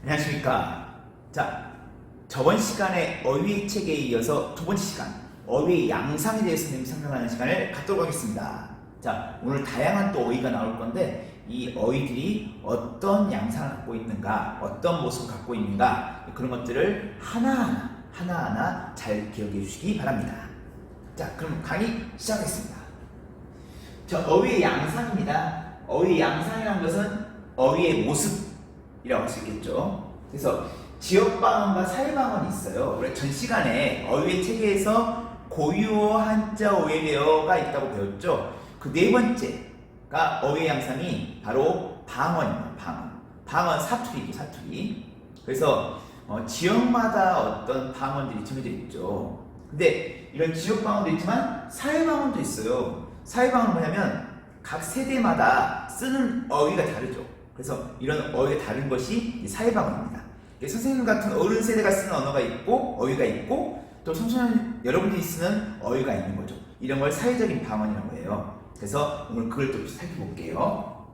안녕하십니까. 자, 저번 시간에 어휘 책에 이어서 두 번째 시간 어휘의 양상에 대해서 설명하는 시간을 갖도록 하겠습니다. 자, 오늘 다양한 또 어휘가 나올 건데 이 어휘들이 어떤 양상을 갖고 있는가, 어떤 모습을 갖고 있는가, 그런 것들을 하나하나 잘 기억해 주시기 바랍니다. 자, 그럼 강의 시작하겠습니다. 저 어휘의 양상입니다. 어휘의 양상이라는 것은 어휘의 모습이라고 할 수 있겠죠. 그래서 지역방언과 사회방언이 있어요. 우리 전 시간에 어휘의 체계에서 고유어, 한자, 오해배어가 있다고 배웠죠. 그 네 번째가 어휘의 양상이 바로 방언입니다. 방언 사투리죠, 사투리. 그래서 지역마다 어떤 방언들이 정해져 있죠. 근데 이런 지역방언도 있지만 사회방언도 있어요. 사회방언은 뭐냐면 각 세대마다 쓰는 어휘가 다르죠. 그래서 이런 어휘가 다른 것이 사회방언입니다. 선생님 같은 어른 세대가 쓰는 언어가 있고 어휘가 있고 또 청소년 여러분들이 쓰는 어휘가 있는 거죠. 이런 걸 사회적인 방언이라고 해요. 그래서 오늘 그걸 또 살펴볼게요.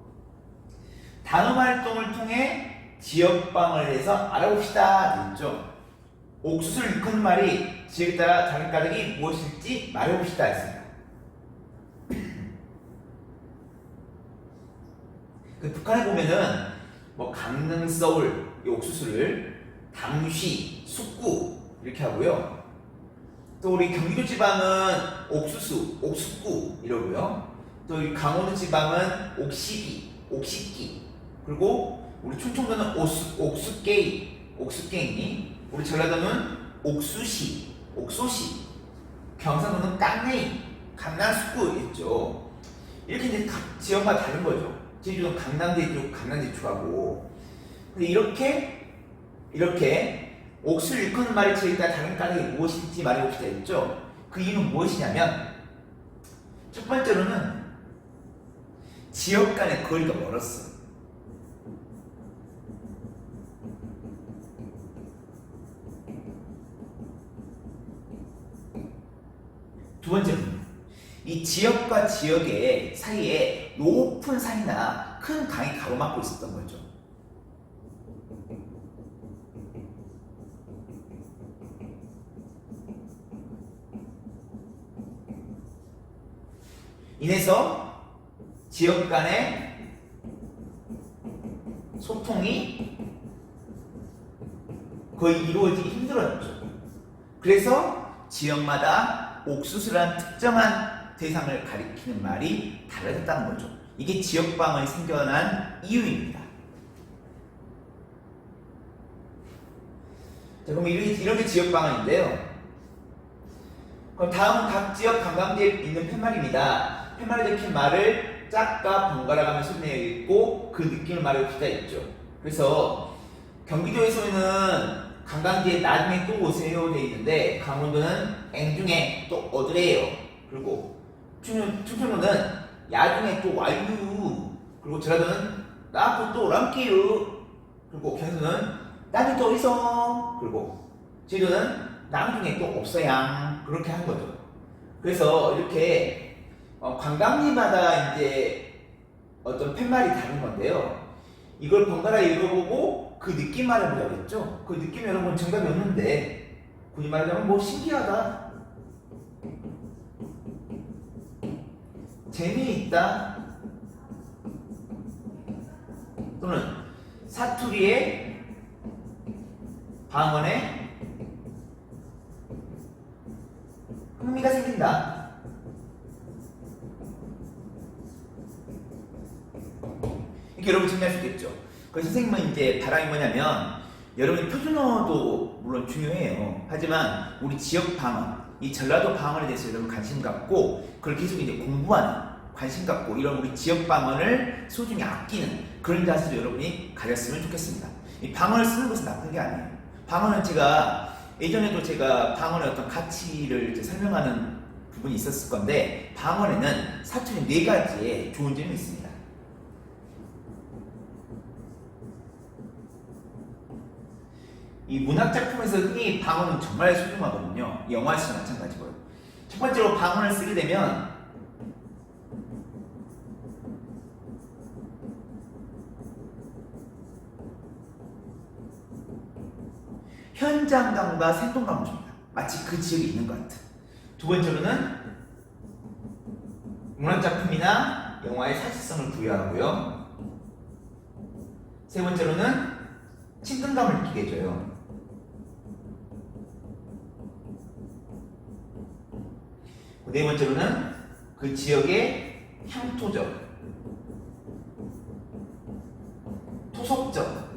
단어 활동을 통해 지역방언을 해서 알아봅시다 했죠. 옥수수를 일컫는 말이 지역에 따라 다른 까닭이 무엇일지 말해봅시다 했습니다. 그 북한에 보면은 뭐 강릉, 서울 이 옥수수를 담쉬, 숙구 이렇게 하고요. 또 우리 경기도 지방은 옥수수, 옥숙구 이러고요. 또 우리 강원도 지방은 옥시기, 옥식기. 그리고 우리 충청도는 옥숙게이, 옥숙갱이. 우리 전라도는 옥수시, 옥소시. 경상도는 깡내이, 강남숙구 있죠. 이렇게 이제 각 지역마다 다른 거죠. 제주도는 강남대교, 강남대교하고. 근데 이렇게 옥수를 일컫는 말이 저희가 다른 까닭이 무엇일지 말해봅시다 했죠. 그 이유는 무엇이냐면 첫 번째로는 지역 간의 거리가 멀었어. 두 번째로는 이 지역과 지역의 사이에 높은 산이나 큰 강이 가로막고 있었던 거죠. 인해서 지역 간의 소통이 거의 이루어지기 힘들었죠. 그래서 지역마다 옥수수라는 특정한 대상을 가리키는 말이 달라졌다는 거죠. 이게 지역방언이 생겨난 이유입니다. 자, 그럼 이런 게 지역방언인데요. 그럼 다음은 각 지역 관광지에 있는 팻말입니다. 팻말에 적힌 말을 짝과 번갈아 가며 소리내어 읽고 그 느낌을 말해봅시다 했죠. 그래서 경기도에서는 관광지에 나중에 또 오세요 되어 있는데 강원도는 앵중에 또 얻으래요. 그리고 충청도는 야중에 또 와유. 그리고 전라도는 나도 또 오람께요. 그리고 경상도는 나도 또 어디서. 그리고 제주도는 나중에 또 없어양. 그렇게 한 거죠. 그래서 이렇게 관광지마다 이제 어떤 팻말이 다른 건데요. 이걸 번갈아 읽어보고 그 느낌 말해보자고 했죠. 그 느낌 여러분 정답이 없는데 굳이 말하자면 뭐 신기하다, 재미있다, 또는 사투리의 방언에 흥미가 생긴다. 이렇게 여러분 정리할 수 있겠죠. 그 선생님은 이제 바람이 뭐냐면 여러분이 표준어도 물론 중요해요. 하지만 우리 지역 방언, 이 전라도 방언에 대해서 여러분 관심 갖고 그걸 계속 이제 공부하는, 관심 갖고 이런 우리 지역 방언을 소중히 아끼는 그런 자세로 여러분이 가졌으면 좋겠습니다. 이 방언을 쓰는 것은 나쁜 게 아니에요. 방언은 예전에도 제가 방언의 어떤 가치를 이제 설명하는 부분이 있었을 건데 방언에는 사투리 4가지의 좋은 점이 있습니다. 이 문학 작품에서 흔히 방언은 정말 소중하거든요. 영화에서도 마찬가지고요. 첫 번째로 방언을 쓰게 되면 현장감과 생동감을 줍니다. 마치 그 지역에 있는 것 같은. 두 번째로는 문학작품이나 영화의 사실성을 부여하고요. 세 번째로는 친근감을 느끼게 해줘요. 네 번째로는 그 지역의 향토적, 토속적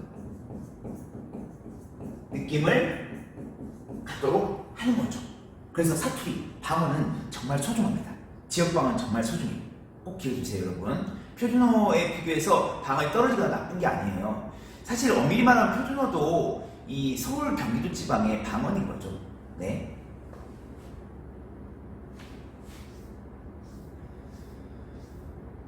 느낌을 갖도록 하는 거죠. 그래서 사투리, 방언은 정말 소중합니다. 지역방언은 정말 소중해요. 꼭 기억해주세요, 여러분. 표준어에 비교해서 방언이 떨어지거나 나쁜 게 아니에요. 사실 엄밀히 말하면 표준어도 이 서울, 경기도 지방의 방언인 거죠. 네.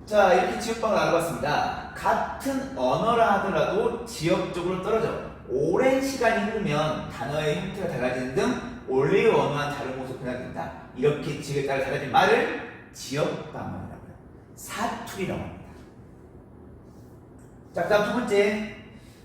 자, 이렇게 지역방언을 알아봤습니다. 같은 언어라 하더라도 지역적으로 떨어져 오랜 시간이 흐르면 단어의 형태가 달라지는 등 원래의 언어와 다른 모습으로 변화된다. 이렇게 지역에 따라 달라진 말을 지역방언이라고 해요. 사투리라고 합니다. 자, 그다음 두 번째,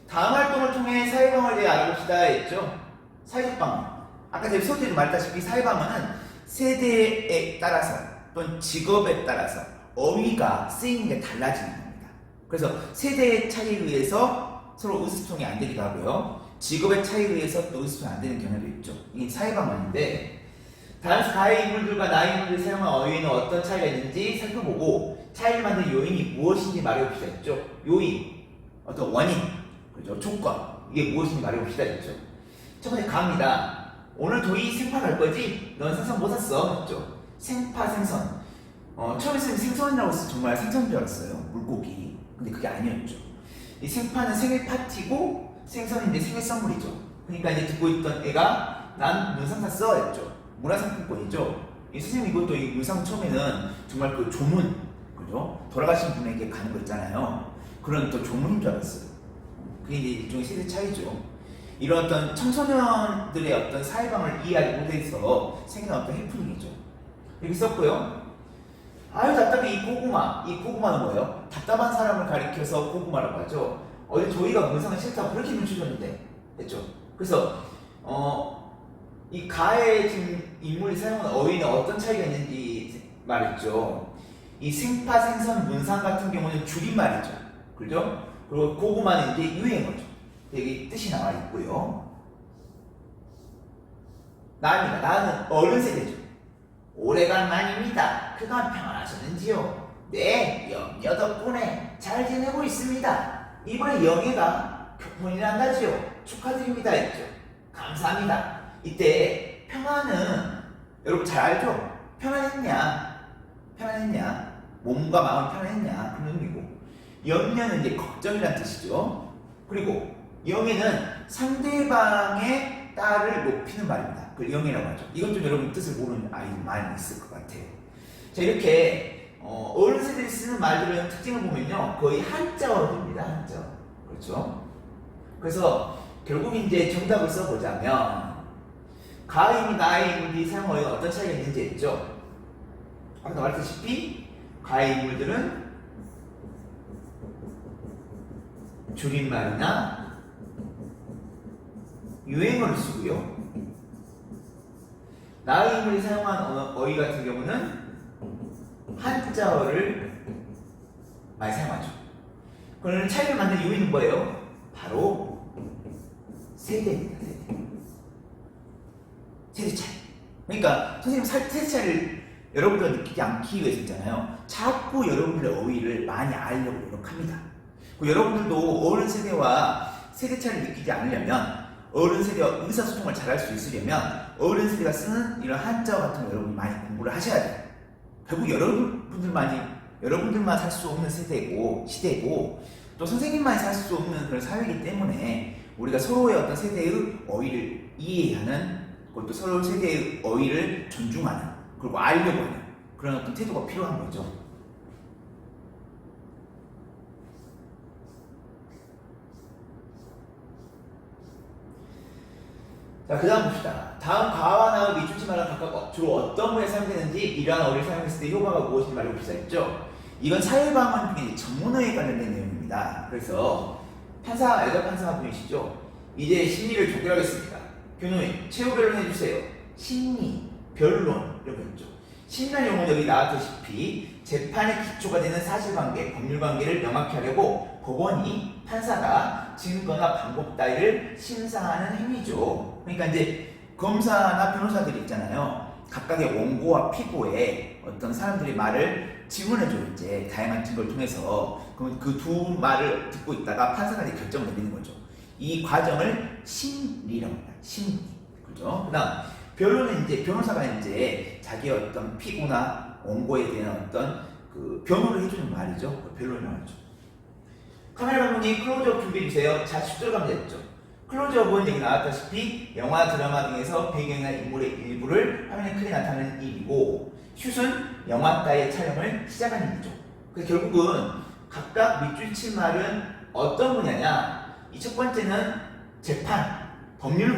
다음 활동을 통해 사회방언에 대해 알아봅시다 했죠. 사회적 방언. 아까 제가 소개도 말했다시피 사회방언은 세대에 따라서 또는 직업에 따라서 어휘가 쓰이는 게 달라지는 겁니다. 그래서 세대의 차이에 의해서 서로 의사소통이 안 되기도 하고요. 직업의 차이에 의해서 또 의사소통이 안 되는 경우도 있죠. 이게 사회방언인데, 다른 가해 인물들과 나의 인물들이 사용한 어휘에는 어떤 차이가 있는지 살펴보고 차이를 만든 요인이 무엇인지 말해봅시다 했죠. 요인, 어떤 원인, 그죠? 조건, 이게 무엇인지 말해봅시다 했죠. 첫 번째 가입니다. 오늘 도희 생파 갈 거지? 넌 생선 뭐 샀어? 했죠. 생파 생선. 처음에 생선이라고 해서 정말 생선인 줄 알았어요. 물고기. 근데 그게 아니었죠. 이 생파는 생일 파티고 생선인데 생일 선물이죠. 그러니까 이제 듣고 있던 애가 난 문상 샀어 했죠. 문화상품권이죠. 이 선생님 이것도 이 문상 처음에는 정말 그 조문, 그죠? 돌아가신 분에게 가는 거 있잖아요. 그런 또 조문인 줄 알았어요. 그게 이제 일종의 세대 차이죠. 이런 어떤 청소년들의 어떤 사회방을 이해하지 못해서 생긴 어떤 해프닝이죠. 이렇게 썼고요. 아유 답답해 이 고구마. 이 고구마는 뭐예요? 답답한 사람을 가리켜서 고구마라고 하죠. 어제 저희가 문상을 싫다고 그렇게 눈치 줬는데 했죠. 그래서 이 가에 지금 인물이 사용하는 어휘는 어떤 차이가 있는지 말했죠. 이 생파, 생선, 문상 같은 경우는 줄임말이죠. 그죠? 그리고 고구마는 이제 유행어죠. 여기 뜻이 나와 있고요. 나입니다. 나는 어른 세대죠. 오래간만입니다. 그간 평안하셨는지요? 네, 영녀 덕분에 잘 지내고 있습니다. 이번에 영예가 결혼을 한다지요. 축하드립니다 했죠. 감사합니다. 이때 평안은 여러분 잘 알죠? 평안했냐? 평안했냐? 몸과 마음 편안했냐? 그런 의미고, 영녀는 이제 걱정이라는 뜻이죠. 그리고 영예는 상대방의 딸을 높이는 말입니다. 그걸 영예라고 하죠. 이건 좀 여러분 뜻을 모르는 아이들 많이 있을 것 같아요. 자, 이렇게 어른 세대들이 쓰는 말들은 특징을 보면요, 거의 한자어로 됩니다. 한자어. 그렇죠? 그래서 결국 이제 정답을 써보자면, 가임이 나의 인물이 사용어에 어떤 차이가 있는지 했죠. 아까 말했다시피 가의 인물들은 줄임말이나 유행어를 쓰고요. 나의 인물이 사용한 어휘 같은 경우는 한자어를 많이 사용하죠. 그러면 차이를 만든 요인은 뭐예요? 바로 세대입니다. 세대 차이. 그러니까 선생님 세대 차이를 여러분들과 느끼지 않기 위해서 있잖아요. 자꾸 여러분들의 어휘를 많이 알려고 노력합니다. 여러분들도 어른 세대와 세대 차이를 느끼지 않으려면, 어른 세대와 의사소통을 잘할 수 있으려면 어른 세대가 쓰는 이런 한자어 같은 거 여러분이 많이 공부를 하셔야 돼요. 결국 여러분들만 살 수 없는 시대고 또 선생님만이 살 수 없는 그런 사회이기 때문에 우리가 서로의 어떤 세대의 어휘를 이해하는, 그것도 서로 세대의 어휘를 존중하는, 그리고 알려고 하는 그런 어떤 태도가 필요한 거죠. 자, 그 다음 봅시다. 다음 가와 나의 밑줄치말은 각각 주로 어떤 문에 사용되는지 이러한 어휘를 사용했을 때 효과가 무엇인지 말해봅시다 했죠. 이건 사회방언 중에 전문어에 관련된 내용입니다. 그래서 여자 판사 분이시죠. 이제 심리를 종결하겠습니다. 교수님, 최후 변론 해주세요. 심리, 변론 이렇게 했죠. 심리란 용어는 여기 나왔다시피 재판의 기초가 되는 사실관계, 법률관계를 명확히 하려고 법원이 판사가 증거나 방법 따위를 심사하는 행위죠. 그러니까 이제 검사나 변호사들이 있잖아요. 각각의 원고와 피고에 어떤 사람들이 말을 질문해줘 이제 다양한 증거를 통해서 그럼 그 두 말을 듣고 있다가 판사가 이제 결정을 내리는 거죠. 이 과정을 심리라고 합니다. 심리. 그죠? 그다음 변론은 이제 변호사가 이제 자기의 어떤 피고나 원고에 대한 어떤 그 변호를 해주는 말이죠. 그 변론이라고 하죠. 카메라 감독님 클로즈업 준비해주세요. 자, 10절 가면 됐죠. 클로즈업은 여기 나왔다시피 영화, 드라마 등에서 배경이나 인물의 일부를 화면에 크게 나타내는 일이고 슛은 영화 따위의 촬영을 시작하는 일이죠. 그래서 결국은 각각 밑줄 친 말은 어떤 분야냐? 이 첫 번째는 재판, 법률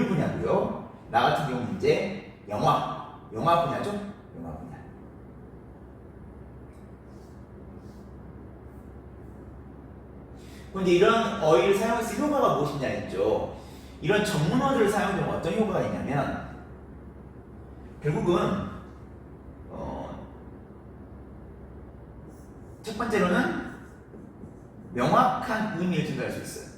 분야고요. 나 같은 경우는 이제 영화 분야죠. 영화 분야. 그런데 이런 어휘를 사용했을 때 효과가 무엇이냐 했죠. 이런 전문어들을 사용하면 어떤 효과가 있냐면 결국은 첫 번째로는 명확한 의미를 전달할 수 있어요.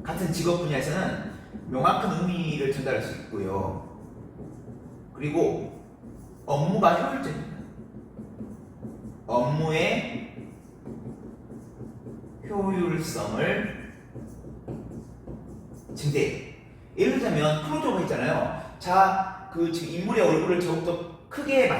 같은 직업 분야에서는 명확한 의미를 전달할 수 있고요. 그리고 업무가 효율적입니다. 업무의 효율성을 증대해요. 예를 들자면 클로즈업 있잖아요. 자, 그 지금 인물의 얼굴을 더욱더 크게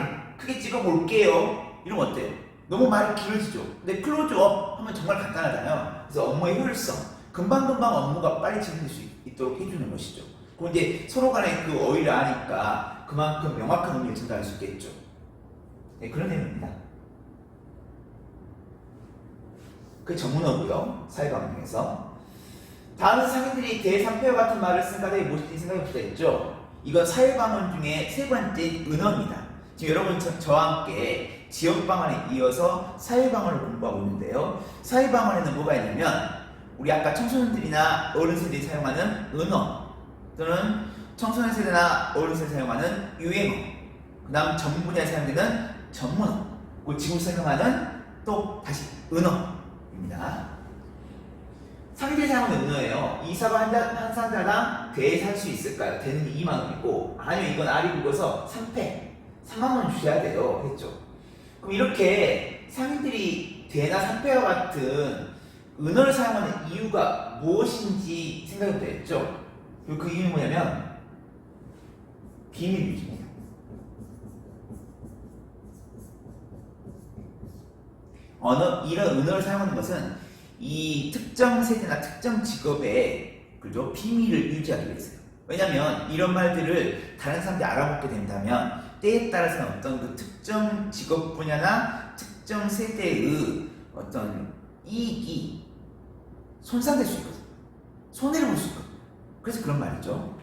찍어 볼게요. 이러면 어때요? 너무 말이 길어지죠. 근데 클로즈업 하면 정말 간단하잖아요. 그래서 업무의 효율성, 금방금방 업무가 빨리 진행될 수 있도록 해주는 것이죠. 그럼 이제 서로 간에 그 어휘를 아니까 그만큼 명확한 의미를 전달할 수 있겠죠. 네, 그런 내용입니다. 그 전문어고요. 사회방언 중에서. 다음은 상인들이 대상표와 같은 말을 쓴 가닥에 무엇인지 생각해 보시다 했죠. 이건 사회방언 중에 세 번째 은어입니다. 지금 여러분 저와 함께 지역방언에 이어서 사회방언을 공부하고 있는데요. 사회방언에는 뭐가 있냐면 우리 아까 청소년들이나 어른세들이 사용하는 은어 또는 청소년 세대나 어른세대 사용하는 유행어, 그 다음 전문 분야에 사용되는 전문어, 그리고 지금 사용하는 또 다시 은어입니다. 상대에 사용하는 은어예요. 이 사과 한 상자당 대에 살 수 있을까요? 대는 2만 원이고 아니요 이건 알이 굵어서 3만 원 주셔야 돼요 했죠. 그럼 이렇게 상인들이 대나 3패와 같은 은어를 사용하는 이유가 무엇인지 생각해도 했죠. 그 이유는 뭐냐면 비밀 유지입니다. 이런 은어를 사용하는 것은 이 특정 세대나 특정 직업의 그죠? 비밀을 유지하기 위해서요. 왜냐하면 이런 말들을 다른 사람들이 알아보게 된다면 때에 따라서는 어떤 그 특정 직업 분야나 특정 세대의 어떤 이익이 손상될 수 있거든요. 손해를 볼 수 있거든요. 그래서 그런 말이죠.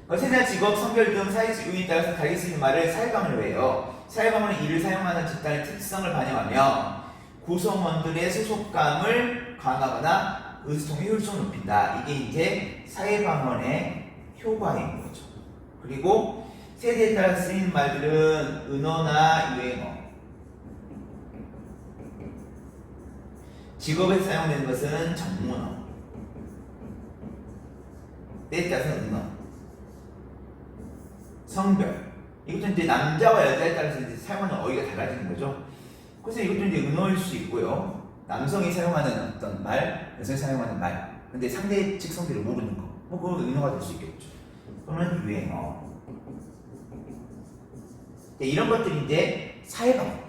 세대나 직업, 성별 등 사회적 요인에 따라서 다르게 쓰이는 말을 사회방언이라고 해요. 사회방언은 이를 사용하는 집단의 특성을 반영하며 구성원들의 소속감을 강화하거나 의사소통의 효율성을 높인다. 이게 이제 사회방언의 효과인 거죠. 그리고 세대에 따라 쓰이는 말들은 은어나 유행어, 직업에 사용되는 것은 전문어, 때에 따라서는 은어, 성별, 이것도 이제 남자와 여자에 따라서 이제 사용하는 어휘가 달라지는 거죠. 그래서 이것도 이제 은어일 수 있고요. 남성이 사용하는 어떤 말, 여성이 사용하는 말, 근데 상대 측 성별을 모르는 거, 뭐 그건 은어가 될 수 있겠죠. 또는 유행어. 네, 이런 것들이 이제 사회방언입니다.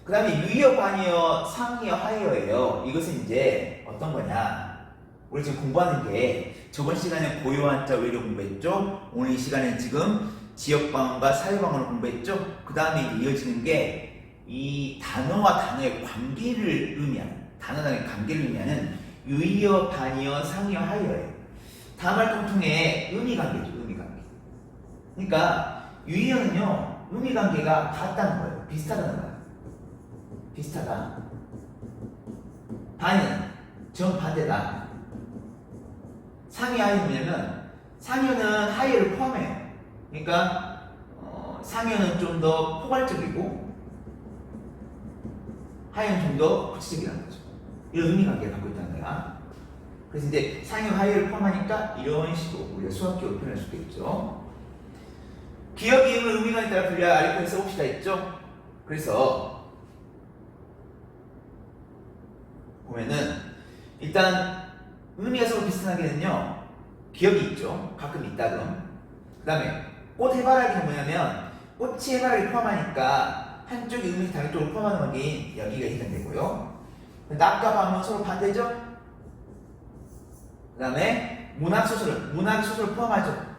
그 다음에 유의어, 관의어, 상의어, 하의어예요. 이것은 이제 어떤 거냐. 우리 지금 공부하는 게 저번 시간에 고유한자 외래어 공부했죠. 오늘 이 시간에는 지금 지역방언과 사회방언을 공부했죠. 그 다음에 이어지는 게 이 단어와 단어의 관계를 의미하는 단어단의 관계를 의미하는 유의어, 반의어, 상의어, 하의어예요. 다음 활동 통해 의미관계죠. 의미관계. 그러니까 유의어는요 의미관계가 같다는 거예요. 비슷하다는 거예요. 비슷하다. 반의어는 정반대다. 상의, 하의는 뭐냐면 상의어는 하의어를 포함해요. 그러니까 상의어는 좀 더 포괄적이고 하의어는 좀 더 구체적이라는 거죠. 이런 의미관계를 갖고 있다는 거야. 그래서 이제 상의어, 하의어를 포함하니까 이런 식으로 우리가 수학적으로 표현할 수도 있죠. 기억, 이음을 의미관계에 따라 분류하 아래편에 써봅시다 했죠. 그래서 보면은 일단 의미가 서로 비슷한 게는요 기억이 있죠. 가끔 있다금. 그 다음에 꽃 해바라기는 뭐냐면 꽃이 해바라기를 포함하니까 한쪽이 의미에서 다른 쪽을 포함하는 관계인 여기가 해당되고요. 낮과 밤은 서로 반대죠. 그 다음에 문학소설은 문학소설을 포함하죠.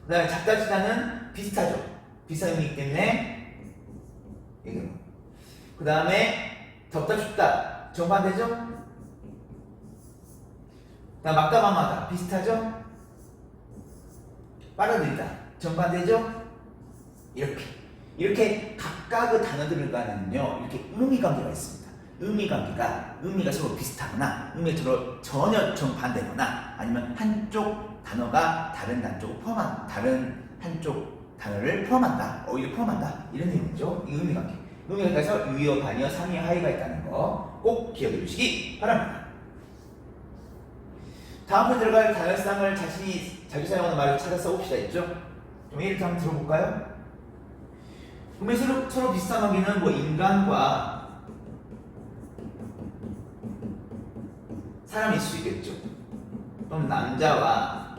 그 다음에 작다지다는 비슷하죠. 비슷한 의미이기 때문에 그 다음에 덥다 춥다 정반대죠. 그 다음 막다 방하다 비슷하죠. 빨아들이다 정반대죠. 이렇게 각각의 단어들 간에는요 이렇게 의미관계가 있습니다. 의미가 서로 비슷하거나 의미가 서로 전혀 정반대거나 아니면 한쪽 단어가 다른 한쪽 단어를 포함한다, 오히려 포함한다 이런 내용이죠. 이 의미관계. 의미관계에서 유의어, 반의어, 상의어, 하의가 있다는 거 꼭 기억해 주시기 바랍니다. 다음 편 들어갈 단어상을 자주 사용하는 말을 찾아 써봅시다 했죠. 좀 예를 한번 들어볼까요? 그러면 서로 비슷한 관계는 뭐 인간과 사람이 있을 수 있겠죠. 또는 남자와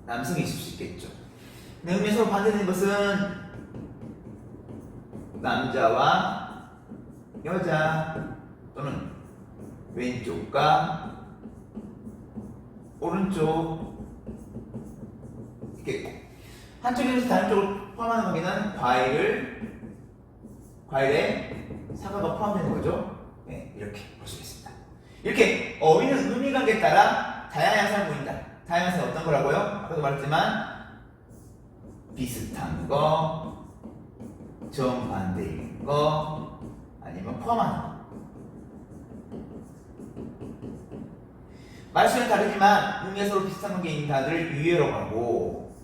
남성이 있을 수 있겠죠. 근데 의미 서로 반대되는 것은 남자와 여자 또는 왼쪽과 오른쪽 있겠고 한쪽에서 다른 쪽을 포함하는 관계는 과일에 사과가 포함되는 거죠. 네, 이렇게 볼 수 있습니다. 이렇게 어휘는 의미관계에 따라 다양한 양상을 보인다. 다양한 양상은 어떤 거라고요? 아까도 말했지만 비슷한 거, 정반대인 거, 아니면 포함하는 거. 말수는 다르지만 의미가 서로 비슷한 관계인 단어를 유의어라고 하고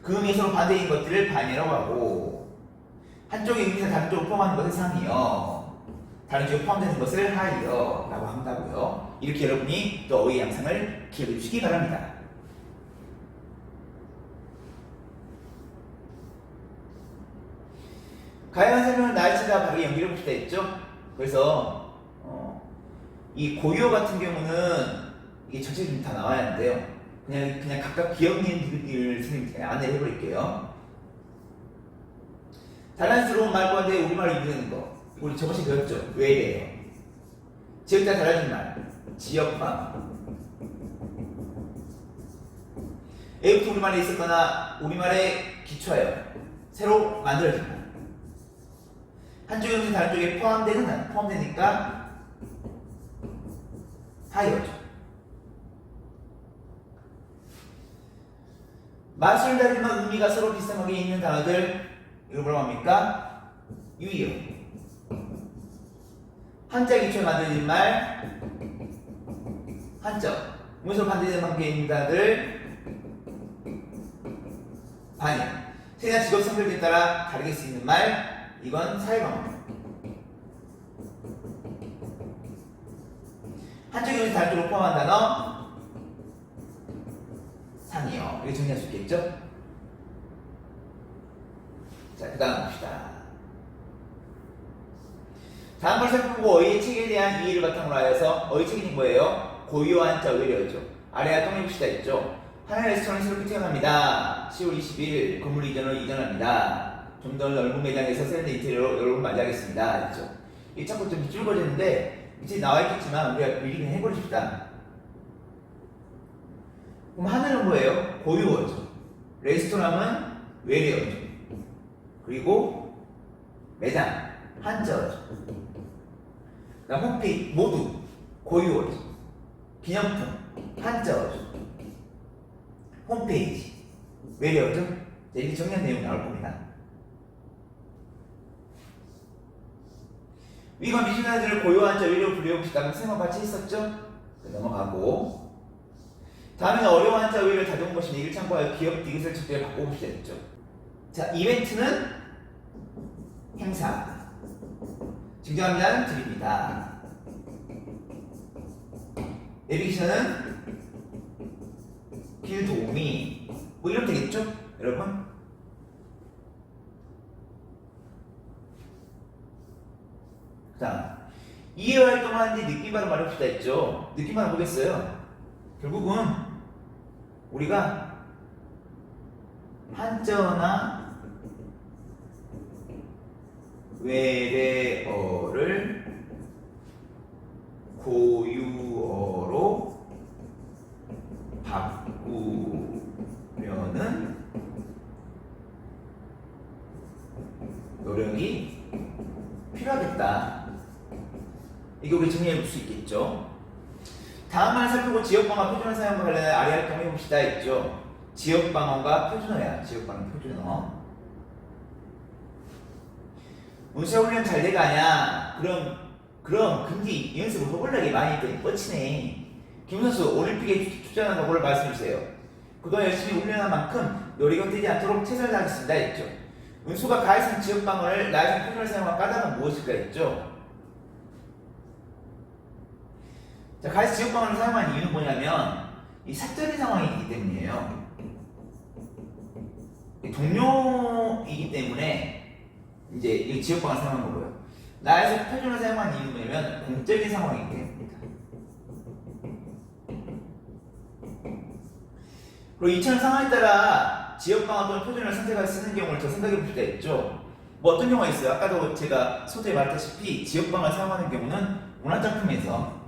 그 의미가 서로 반대인 것들을 반의어라고 하고 한쪽의 의미에서 다른 쪽을 포함하는 것을 상의어, 다른 쪽에 포함되는 것을 하의어라고 한다고요. 이렇게 여러분이 또 어휘의 양상을 기억해 주시기 바랍니다. 가야한 설명은 날씨가 바로 연결해 봅시다 했죠. 그래서 이 고유어 같은 경우는 이게 전체적으로 다 나와야 하는데요. 그냥 각각 기억니을 선생님께 안내를 해버릴게요. 자연스러운 말 가운데 우리말을 이루는 거. 우리 저번에 배웠죠? 외래요. 지역에 따라 달라진 말. 지역방. A부터 우리말에 있었거나 우리말에 기초하여 새로 만들어진 말. 한쪽에 없는 다른 쪽에 포함되니까 하이어죠. 말수는 다르지만 의미가 서로 비슷하게 있는 단어들 이걸 뭐라고 합니까? 유의어. 한자 기초에 만들어진 말 한자. 의미가 반대되는 관계에 있는 단어들 반의어. 세나 직업 성별에 따라 다르게 쓰이는 말 이건 사회방어. 한쪽에 있는 다른 쪽을 포함한 단어 상의어. 이렇게 정리할 수 있겠죠? 자, 그 다음 봅시다. 다음 걸 살펴보고 어휘의 체계에 대한 이해를 바탕으로 하여서 어휘 체계는 뭐예요? 고유어, 한자, 외래어죠. 아래 활동해 봅시다 했죠? 하나의 레스토랑이 새롭게 태어납니다. 10월 20일 건물 이전으로 이전합니다. 좀 더 넓은 매장에서 세련된 인테리어로 여러분 맞이하겠습니다. 했죠? 이 자꾸 좀 줄거리는데 밑에 나와 있겠지만 우리가 미리 그냥 해버립시다. 그럼 하늘은 뭐예요? 고유어죠. 레스토랑은 외래어죠. 그리고 매장, 한자어죠. 그다음 홈페이지 모두 고유어죠. 기념품, 한자어죠. 홈페이지, 외래어죠. 이렇게 정리한 내용이 나올 겁니다. 위가 미신아들을 고유한 자 외래어 불려봅시다. 선생님과 같이 했었죠? 넘어가고 다음에는 어려운 자 외래어 다듬은 것인데 이를 참고하여 기업 디귿을 적절히 바꿔봅시다 했죠. 자, 이벤트는 행사, 증정합니다는 드립니다. 내비게이션은 길 도우미, 뭐 이러면 되겠죠? 여러분? 자, 이해 활동하는데 느낌 바로 말해봅시다 했죠? 느낌 바로 보겠어요. 결국은 우리가 한자어나 외래어를 고유어로 바꾸면은 노력이 필요하겠다. 이게 우리 정리해 볼 수 있겠죠. 다음만 살펴볼 지역방어 표준어 사용과 관련해 아래 활동 해봅시다 했죠. 지역방어가 표준어야. 지역방어 표준어. 문서 훈련 잘 돼가냐? 그럼 근데 연습을 허벌나게 많이 했더니 뻗치네. 김선수 올림픽에 출전하는 방법을 말씀해주세요. 그동안 열심히 훈련한 만큼 요리가 되지 않도록 최선을 다하겠습니다 했죠. 은수가 가해성 지역방어를 나에서 표준어를 사용한 까닭은 무엇일까 했죠. 자, 가해성 지역방어를 사용한 이유는 뭐냐면 이 사적인 상황이기 때문이에요. 동료이기 때문에 이제 이 지역방어를 사용한 거고요. 나에서 표준어를 사용한 이유는 뭐냐면 공적인 상황이기 때문입니다. 그리고 이처럼 상황에 따라 지역방어 또는 표준어를 선택하여 쓰는 경우를 더 생각해 볼 수가 있죠. 뭐 어떤 경우가 있어요? 아까도 제가 소재에 말했다시피 지역방어를 사용하는 경우는 문화작품에서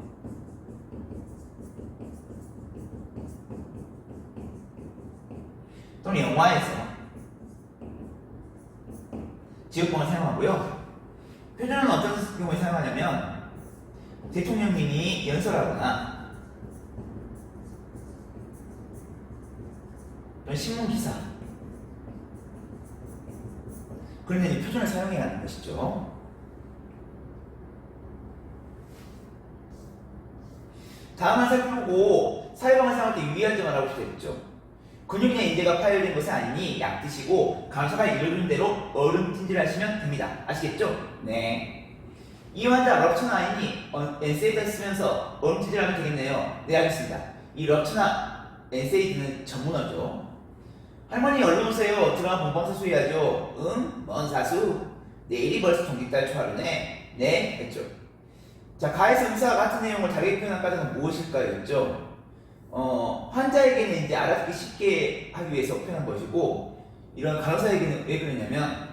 또는 영화에서 지역방어를 사용하고요. 표준어는 어떤 경우에 사용하냐면 대통령님이 연설하거나 또는 신문기사 그런 데 표준어를 사용해야 하는 것이죠. 다음을 살펴보고 사회방을 사용할 때 유의할 점을 알아볼 수 있죠. 근육이나 인대가 파열된 것은 아니니 약 드시고 간호사가 이르는 대로 얼음찜질하시면 됩니다. 아시겠죠? 네. 이 환자 럽처나 아이니 엔세이드를 쓰면서 얼음찜질하면 되겠네요. 네, 알겠습니다. 이 럽처나 엔세이드는 전문어죠. 할머니 얼른 오세요. 드라마 본방사수 해야죠. 응? 뭔 사수? 내일이 벌써 동짓달 초하루네. 네, 했죠. 자, 가해성 의사가 같은 내용을 다르게 표현한 까닭은 무엇일까요? 했죠. 환자에게는 이제 알아듣기 쉽게 하기 위해서 표현한 것이고, 이런 간호사에게는 왜 그러냐면,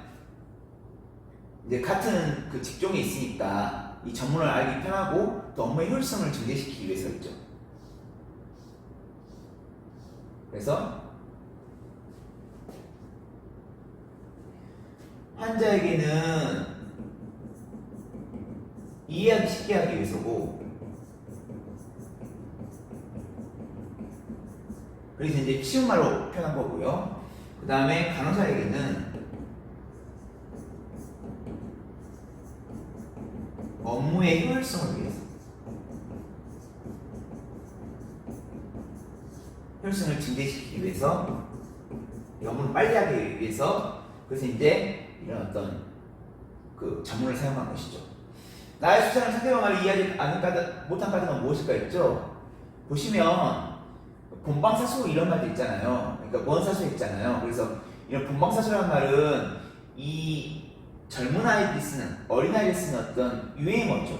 이제 같은 그 직종에 있으니까 이 전문을 알기 편하고 또 업무의 효율성을 증대시키기 위해서였죠. 그래서 환자에게는 이해하기 쉽게 하기 위해서고, 그래서 이제 쉬운 말로 표현한 거고요. 그 다음에 간호사에게는 업무의 효율성을 위해서, 효율성을 증대시키기 위해서, 업무를 빨리 하기 위해서, 그래서 이제 이런 어떤 그 전문을 사용한 것이죠. 나의 수사는 상대방을 이해하지 못한 까닭은 무엇일까 했죠? 보시면 본방사수 이런 말도 있잖아요. 그러니까 먼 사수 있잖아요. 그래서 이런 본방사수라는 말은 이 젊은 아이들이 쓰는, 어린 아이들이 쓰는 어떤 유행어죠.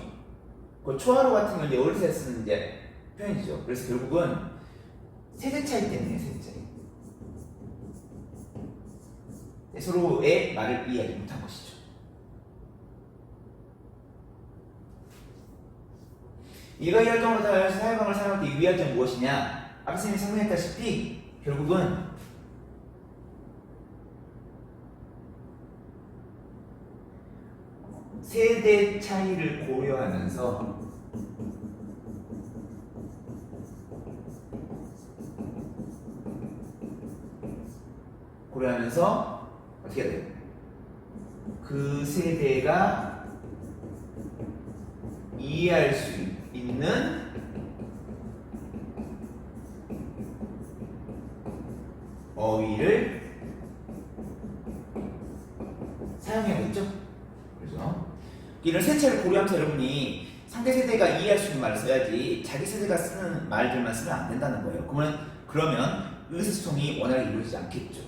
그 초하루 같은 건 이제 어르신이 쓰는 이제 표현이죠. 그래서 결국은 세대 차이 때문에 세대 차이. 서로의 말을 이해하지 못한 것이죠. 일가의 활동으로 따라서 사회방을 사용할 때 유의할 점은 무엇이냐? 아까 선생님이 설명했다시피 결국은 세대 차이를 고려하면서 어떻게 해야 돼요? 그 세대가 이해할 수 있는 어휘를 사용해야겠죠? 그죠? 이런 세차를 고려하면서 여러분이 상대 세대가 이해할 수 있는 말을 써야지 자기 세대가 쓰는 말들만 쓰면 안 된다는 거예요. 그러면 의사소통이 원활하게 이루어지지 않겠죠.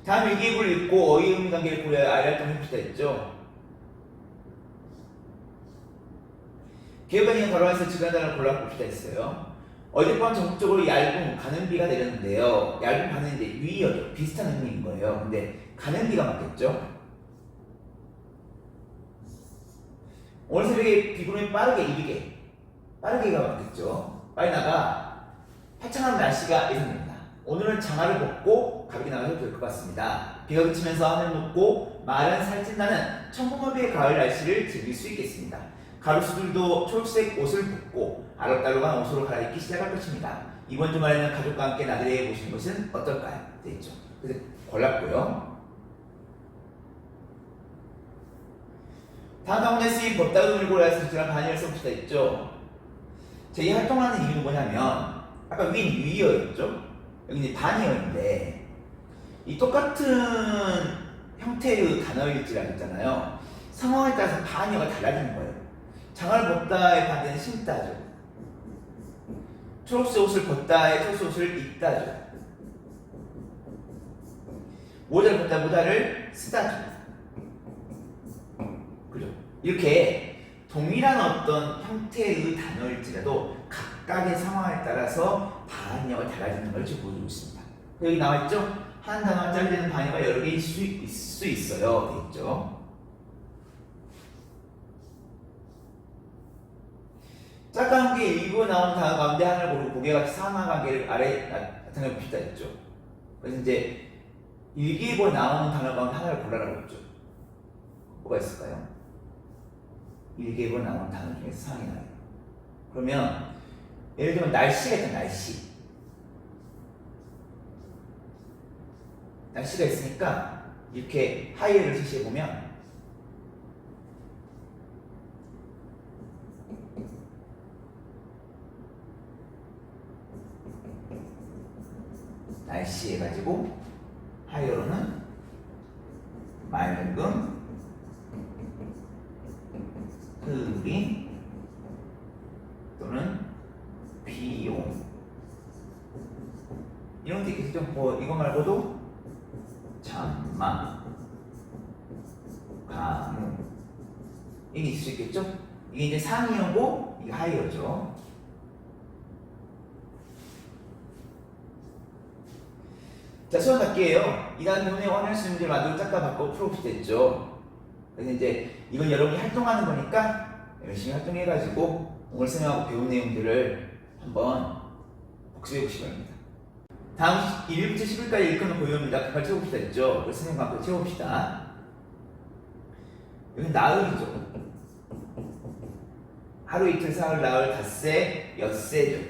다음 일기예보를 읽고 어휘 의미 관계를 고려해 아이활동 해봅시다 했죠. 개혁관이 괄호에서 지간단을 골라봅시다 했어요. 어젯밤 전국적으로 얇은 가는 비가 내렸는데요. 얇은 가는 이제 위어죠. 비슷한 의미인 거예요. 근데 가는 비가 맞겠죠? 오늘 새벽에 비구름이 빠르게가 맞겠죠? 빨리 나가 화창한 날씨가 예상됩니다. 오늘은 장화를 벗고 가볍게 나가셔도 될 것 같습니다. 비가 그치면서 하늘 높고 마른 살찐다는 청고마비의 가을 날씨를 즐길 수 있겠습니다. 가로수들도 초록색 옷을 벗고 아름다운 옷으로 갈아입기 시작할 것입니다. 이번 주말에는 가족과 함께 나들이해 보시는 것은 어떨까요? 되겠죠. 그래서 골랐고요. 다음 가운데 쓰인 벗다음을 골라서 지난 반이를 써봅시다 했죠. 제 이 활동하는 이유는 뭐냐면 아까 윈 위어였죠. 여기 이제 반이어인데 이 똑같은 형태의 단어일지라고 했잖아요. 상황에 따라서 반이어가 달라지는 거예요. 장화를 벗다의 반대는 신다죠. 초록색 옷을 벗다의 초록색 옷을 입다죠. 모자를 벗다 모자를 쓰다죠. 그죠? 이렇게 동일한 어떤 형태의 단어일지라도 각각의 상황에 따라서 반역을 달라지는 걸 지금 보여주고 있습니다. 여기 나와있죠? 한 단어짜리 되는 반역가 여러 개일 수 있어요. 되겠죠? 짝관계 일부 나오는 단어 가운데 하나를 고르고 고개같이 상하관계를 아래 나타내 봅시다 했죠. 그래서 이제 일기예보에 나오는 단어 가운데 하나를 골라라고 했죠. 뭐가 있을까요? 일기예보에 나오는 단어 중에서 상이 나요. 그러면 예를 들면 날씨가 있잖아. 날씨가 있으니까 이렇게 하이를 제시해보면 날씨 해가지고 하이어로는 맑음, 흐린 또는 비용 이런 게 있겠죠. 뭐 이거 말고도 장마, 가뭄 이게 있을 수 있겠죠. 이게 이제 상이어고 이게 하이어죠. 자, 수학 갈게요. 이 다음 부분에 원할 수 있는 문제를 만들고 짝과 바꿔 풀어봅시다 했죠. 그래서 이제 이건 여러분이 활동하는 거니까 열심히 활동해가지고 오늘 생각하고 배운 내용들을 한번 복습해 보시기 바랍니다. 다음 1일부터 10일까지 일건을 보여옵니다. 그걸 채워봅시다 했죠. 그래서 선생님과 함께 채워봅시다. 여기는 나흘이죠. 하루, 이틀, 사흘, 나흘, 닷새, 엿새죠.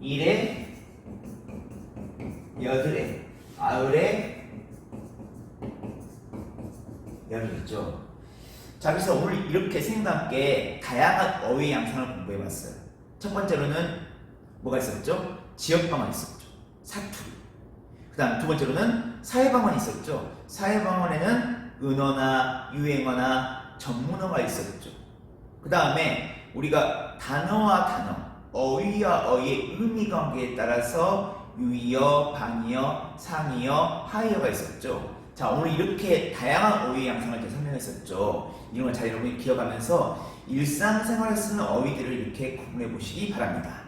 일에 여들에, 아흘에, 열이겠죠. 자, 그래서 오늘 이렇게 선생님과 함께 다양한 어휘 양상을 공부해봤어요. 첫 번째로는 뭐가 있었죠? 지역방언이 있었죠. 사투리. 그 다음 두 번째로는 사회방언이 있었죠. 사회방언에는 은어나 유행어나 전문어가 있었죠. 그 다음에 우리가 단어와 단어, 어휘와 어휘의 의미 관계에 따라서 유의어, 반의어, 상의어, 하의어가 있었죠. 자, 오늘 이렇게 다양한 어휘 양상을 제가 설명했었죠. 이런 걸 잘 여러분이 기억하면서 일상생활에 쓰는 어휘들을 이렇게 구분해 보시기 바랍니다.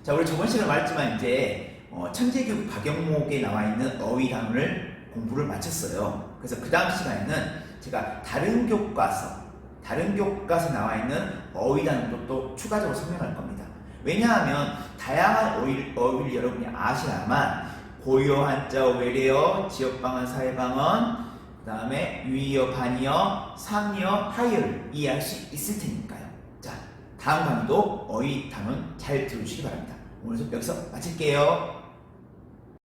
자, 우리 저번 시간에 말했지만 이제 천재교육 박영목에 나와 있는 어휘 단원을 공부를 마쳤어요. 그래서 그 다음 시간에는 제가 다른 교과서에 나와 있는 어휘 단원도 또 추가적으로 설명할 겁니다. 왜냐하면 다양한 어휘를 여러분이 아셔야만 고유어, 한자어, 외래어, 지역방언, 사회방언, 그 다음에 유의어, 반의어, 상의어, 하의어를 이해할 수 있을 테니까요. 자, 다음 강의도 어휘 단원 잘 들어주시기 바랍니다. 오늘 수업 여기서 마칠게요.